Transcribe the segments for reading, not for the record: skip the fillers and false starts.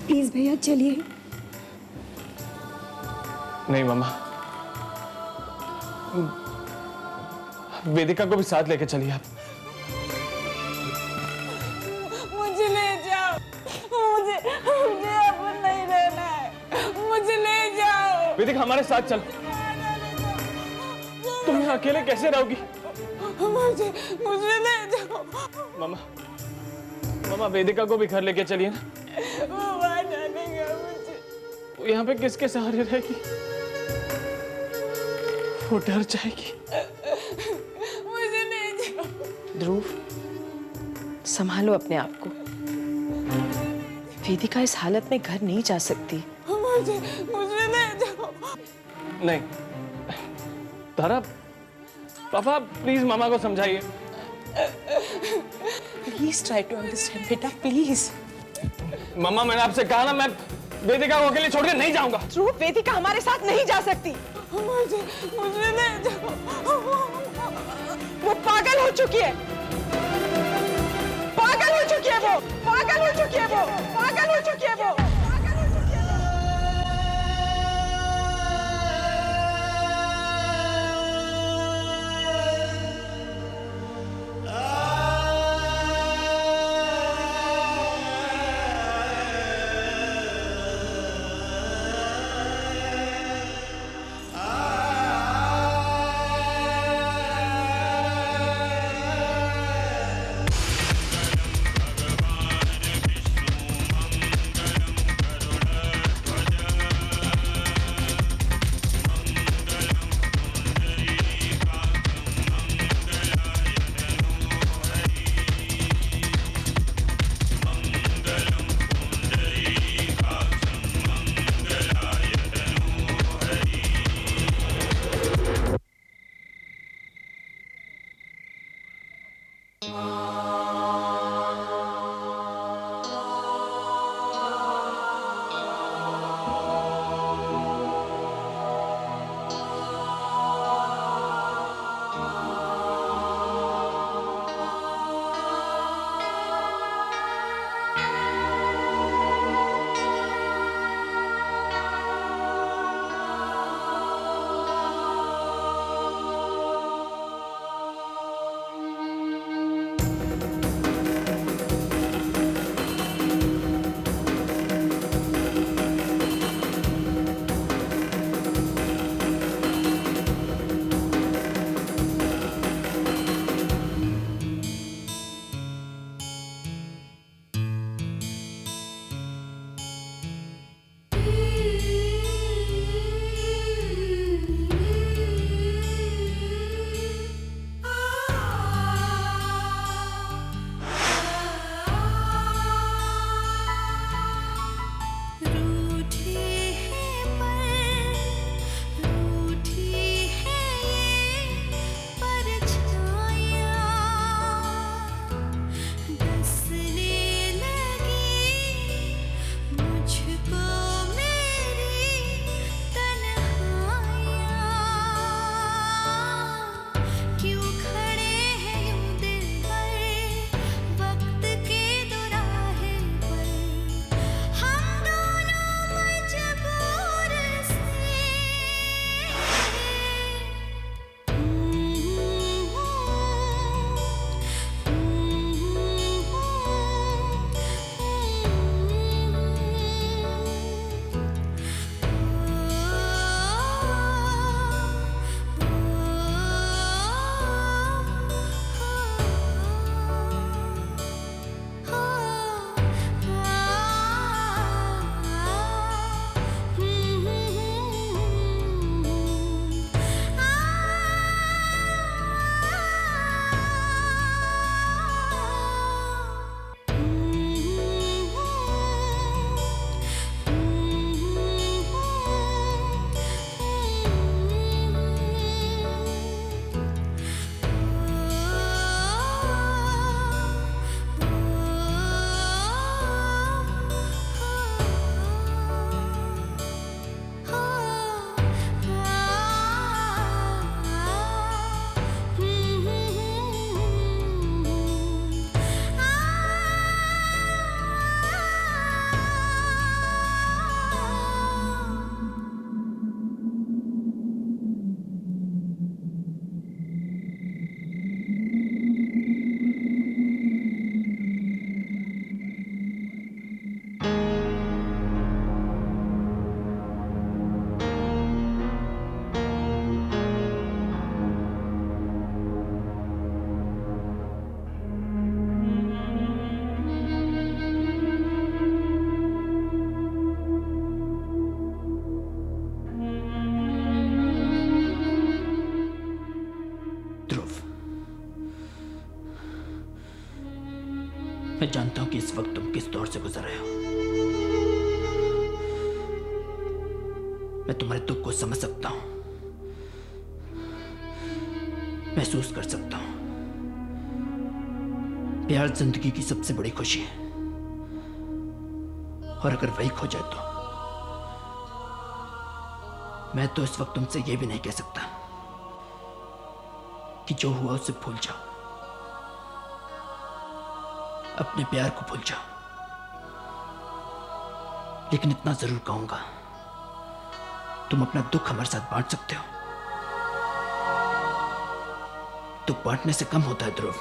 Please भैया चलिए। नहीं मामा, वेदिका को भी साथ लेके चलिए आप। मुझे ले जाओ, मुझे मुझे अब नहीं रहना है, मुझे ले जाओ। वेदिका हमारे साथ चल। तुम यहाँ अकेले कैसे रहोगी? मुझे मुझे ले जाओ। मामा, मामा वेदिका को भी घर लेके चलिए ना। वो वहाँ जानेगा मुझे। वो यहाँ पे किसके सहारे रहेगी? वो डर जाएगी। मुझे ले जाओ। ध्रुव, संभालो अपने आप को। वेदिका इस हालत में घर नहीं जा सकती। मुझे मुझे ले जाओ। नहीं तारा, पापा प्लीज मामा को समझाइए। प्लीज ट्राई टू अंडरस्टैंड बेटा, प्लीज। मामा मैंने आपसे कहा ना, मैं वेदिका को अकेले छोड़कर नहीं जाऊंगा। ध्रुव, वेदिका हमारे साथ नहीं जा सकती। मुझे मुझे ले जाओ। वो पागल हो चुकी है, पागल हो चुकी है वो, पागल हो चुकी है वो, पागल हो चुकी है वो। मैं जानता हूं कि इस वक्त तुम किस दौर से गुजर रहे हो। मैं तुम्हारे दुख को समझ सकता हूं, महसूस कर सकता हूं। प्यार जिंदगी की सबसे बड़ी खुशी है, और अगर वही खो जाए तो मैं तो इस वक्त तुमसे यह भी नहीं कह सकता कि जो हुआ उसे भूल जाओ, अपने प्यार को भूल जाओ। लेकिन इतना जरूर कहूंगा, तुम अपना दुख हमारे साथ बांट सकते हो। दुख बांटने से कम होता है ध्रुव।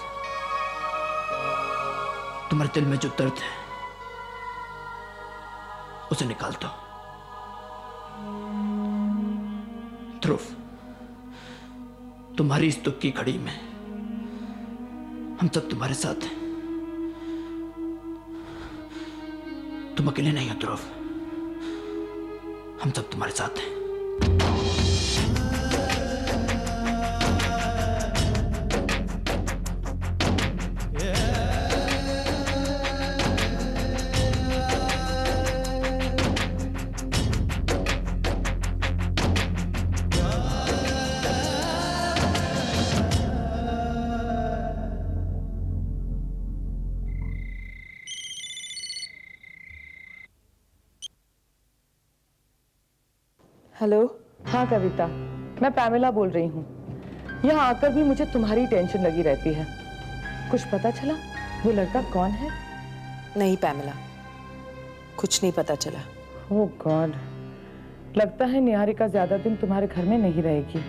तुम्हारे दिल में जो दर्द है उसे निकाल दो। ध्रुव, तुम्हारी इस दुख की घड़ी में हम सब तुम्हारे साथ हैं। तुम अकेले नहीं हो ध्रुव, हम सब तुम्हारे साथ हैं। हेलो। हाँ कविता, मैं पैमिला बोल रही हूँ। यहाँ आकर भी मुझे तुम्हारी टेंशन लगी रहती है। कुछ पता चला वो लड़का कौन है? नहीं पैमिला, कुछ नहीं पता चला। ओह गॉड, लगता है निहारिका ज्यादा दिन तुम्हारे घर में नहीं रहेगी।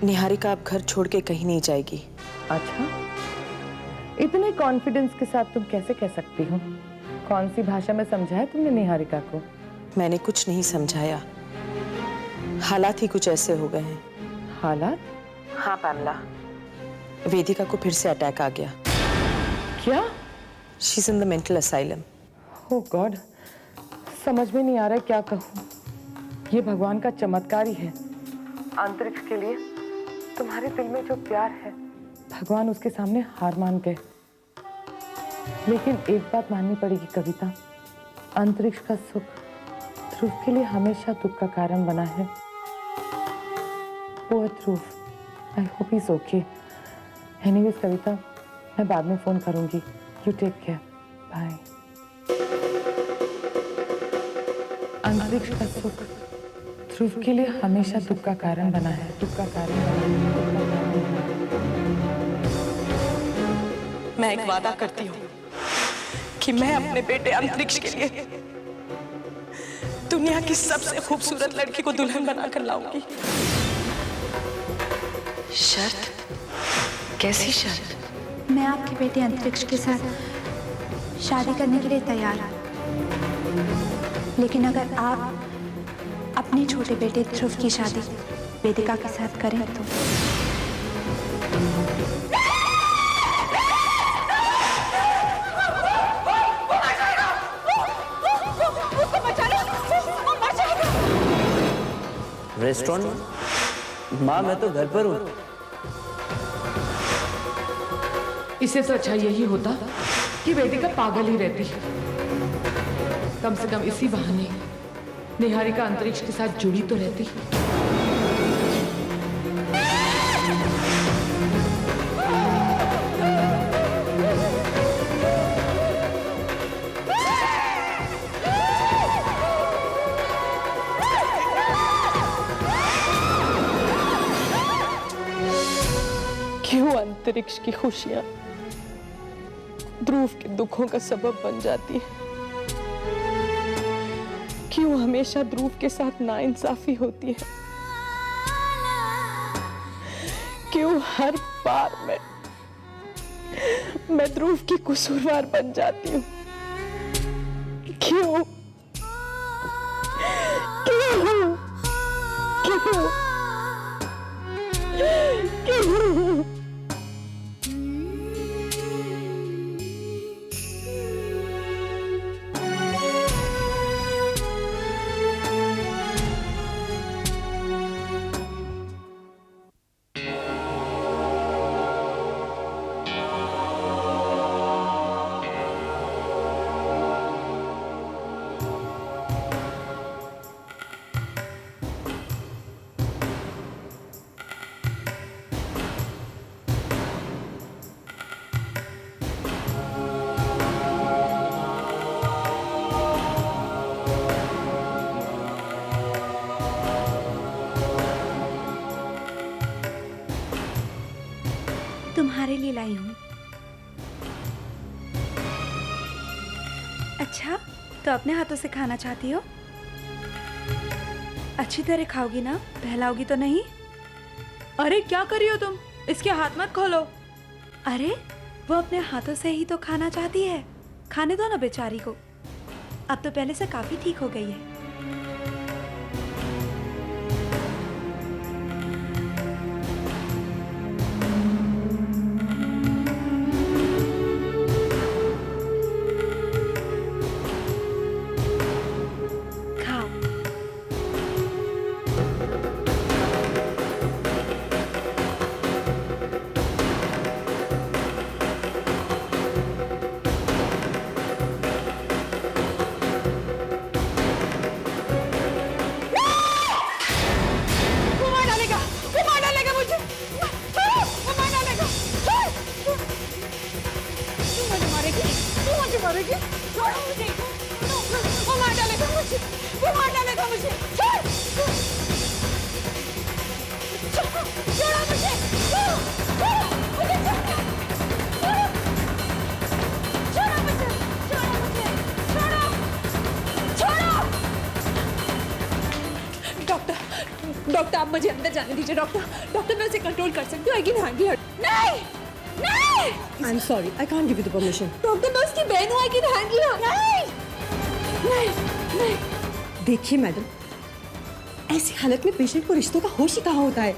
निहारिका अब घर छोड़ के कहीं नहीं जाएगी। अच्छा, इतने कॉन्फिडेंस के साथ तुम कैसे कह सकती हो? कौन सी भाषा में समझाया तुमने निहारिका को? मैंने कुछ नहीं समझाया, हालात ही कुछ ऐसे हो गए हैं। हालात? हाँ पैमिला, वेदिका को फिर से अटैक आ गया। क्या? She is in the mental asylum. Oh God, समझ में नहीं आ रहा है क्या कहूँ। ये भगवान का चमत्कार ही है। अंतरिक्ष के लिए तुम्हारे दिल में जो प्यार है, भगवान उसके सामने हार मान गए। लेकिन एक बात माननी पड़ेगी कविता, अंतरिक्ष का सुख ध्रुव के लिए हमेशा दुख का कारण बना है। Poor Dhruv, I hope he's okay. Anyways कविता, मैं बाद में फोन करूंगी। You take care. Bye. अंतरिक्ष का सुख ध्रुव के लिए हमेशा दुख का कारण बना है। दुख का कारण बना है। मैं एक वादा करती हूँ कि मैं अपने बेटे अंतरिक्ष के लिए दुनिया की सबसे खूबसूरत लड़की को दुल्हन बनाकर लाऊंगी। शर्त? कैसी शर्त? मैं आपके बेटे अंतरिक्ष के साथ शादी करने के लिए तैयार हूँ, लेकिन अगर आप अपने छोटे बेटे ध्रुव की शादी वेदिका के साथ करें तो। रेस्टोरेंट? माँ मैं तो घर पर हूँ। इससे तो अच्छा यही होता कि वेदिका पागल ही रहती। कम से कम इसी बहाने निहारिका अंतरिक्ष के साथ जुड़ी तो रहती। क्यों अंतरिक्ष की खुशियां ध्रुव के दुखों का सबब बन जाती है? क्यों हमेशा ध्रुव के साथ नाइंसाफी होती है? क्यों हर बार मैं ध्रुव की कसूरवार बन जाती हूँ? क्यों? क्यों? क्यों? क्यों? लिए लाई हूँ। अच्छा, तो अपने हाथों से खाना चाहती हो? अच्छी तरह खाओगी ना? बहलाओगी तो नहीं? अरे क्या कर रही हो तुम? इसके हाथ मत खोलो। अरे वो अपने हाथों से ही तो खाना चाहती है, खाने दो ना बेचारी को। अब तो पहले से काफी ठीक हो गई है। खाओ। वो मार डालेगा मुझे। वो मार डालेगा। तू मुझे मारेगी। छोड़ो मुझे। वो मार डालेगा मुझे। छोड़ो मुझे। डॉक्टर आप मुझे अंदर जाने दीजिए। डॉक्टर मैं उसे कंट्रोल कर सकती हूँ। आई कैन हैंडल हर। नहीं I'm sorry, I can't give you the permission. Doctor मैं उसकी बहन हूँ। आई कैन हैंडल हर। नहीं देखिए मैडम, ऐसी हालत में पेशेंट को रिश्तों का होश ही कहाँ होता है।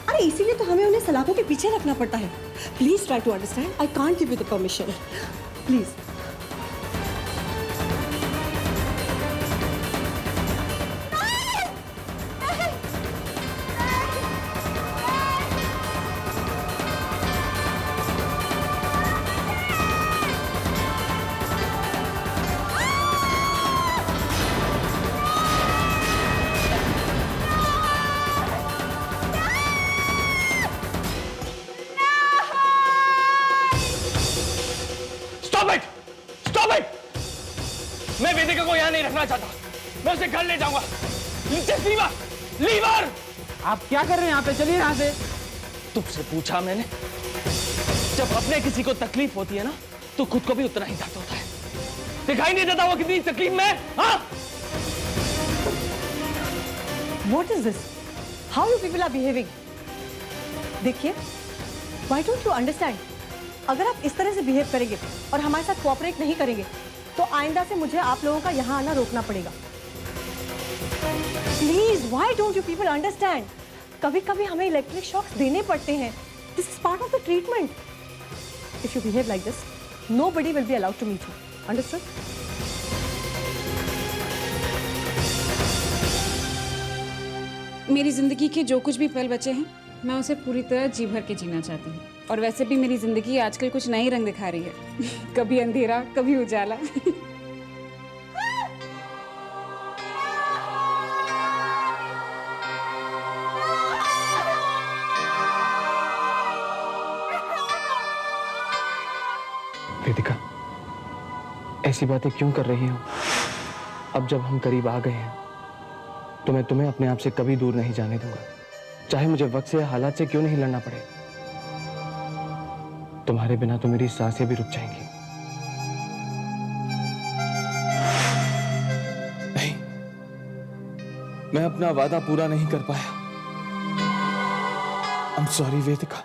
अरे इसीलिए तो हमें उन्हें सलाखों के पीछे रखना पड़ता है। Please try to understand. I can't give you the permission. Please. Stop it! मैं वेदिका को यहाँ नहीं रखना चाहता। मैं उसे घर ले जाऊंगा। लीवर! आप क्या कर रहे हैं यहाँ पे? चलिए यहाँ से। तुमसे पूछा मैंने। जब अपने किसी को तकलीफ होती है ना, तो खुद को भी उतना ही दर्द होता है। दिखाई नहीं देता वो कितनी तकलीफ में है? हाँ? What is this? How you people are behaving? देखिए, why don't you understand? अगर आप इस तरह से बिहेव करेंगे और हमारे साथ कोऑपरेट नहीं करेंगे, तो आइंदा से मुझे आप लोगों का यहाँ आना रोकना पड़ेगा। Please, why don't you people understand? कभी-कभी हमें इलेक्ट्रिक शॉक्स देने पड़ते हैं। This is part of the treatment. If you behave like this, nobody will be allowed to meet you. Understood? मेरी जिंदगी के जो कुछ भी पल बचे हैं, मैं उसे पूरी तरह जी भर के जीना चाहती हूँ। और वैसे भी मेरी जिंदगी आजकल कुछ नई रंग दिखा रही है। कभी अंधेरा, कभी उजाला। वेदिका, ऐसी बातें क्यों कर रही हो? अब जब हम करीब आ गए हैं, तो मैं तुम्हें अपने आप से कभी दूर नहीं जाने दूंगा, चाहे मुझे वक्त से या हालात से क्यों नहीं लड़ना पड़े। तुम्हारे बिना तो मेरी सांसें भी रुक जाएंगी। नहीं, मैं अपना वादा पूरा नहीं कर पाया। I'm sorry Vedika.